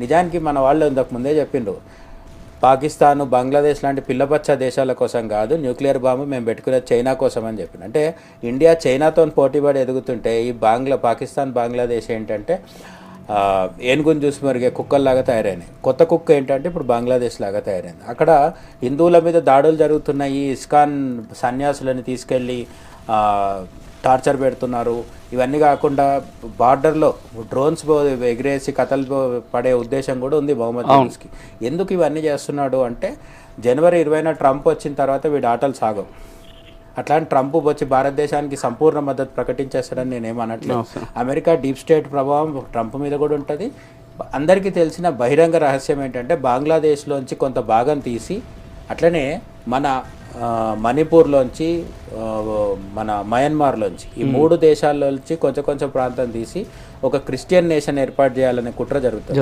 నిజానికి మన వాళ్ళు ఇంతకు ముందే చెప్పిండ్రు, పాకిస్తాన్, బంగ్లాదేశ్ లాంటి పిల్లపచ్చ దేశాల కోసం కాదు న్యూక్లియర్ బాంబు మేము పెట్టుకునేది చైనా కోసం అని చెప్పింది. అంటే ఇండియా చైనాతో పోటీపడి ఎదుగుతుంటే ఈ పాకిస్తాన్, బంగ్లాదేశ్ ఏంటంటే ఏనుగుని చూసి మరిగే కుక్కల్లాగా తయారైనాయి. కొత్త కుక్క ఏంటంటే ఇప్పుడు బంగ్లాదేశ్ లాగా తయారైంది. అక్కడ హిందువుల మీద దాడులు జరుగుతున్నాయి, ఇస్కాన్ సన్యాసులని తీసుకెళ్ళి టార్చర్ పెడుతున్నారు. ఇవన్నీ కాకుండా బార్డర్లో డ్రోన్స్ ఎగిరేసి కథలు పడే ఉద్దేశం కూడా ఉంది మొహమ్మద్ యూనస్కి. ఎందుకు ఇవన్నీ చేస్తున్నాడు అంటే జనవరి 20న ట్రంప్ వచ్చిన తర్వాత వీడి ఆటలు సాగవు. అట్లాంటి ట్రంప్ వచ్చి భారతదేశానికి సంపూర్ణ మద్దతు ప్రకటించేస్తాడని నేనేమనట్లేదు. అమెరికా డీప్ స్టేట్ ప్రభావం ట్రంప్ మీద కూడా ఉంటుంది. అందరికీ తెలిసిన బహిరంగ రహస్యం ఏంటంటే బంగ్లాదేశ్లోంచి కొంత భాగం తీసి అట్లనే మన మణిపూర్లోంచి, మన మయన్మార్లోంచి, ఈ 3 దేశాల్లోంచి కొంచెం కొంచెం ప్రాంతం తీసి ఒక క్రిస్టియన్ నేషన్ ఏర్పాటు చేయాలనే కుట్ర జరుగుతుంది.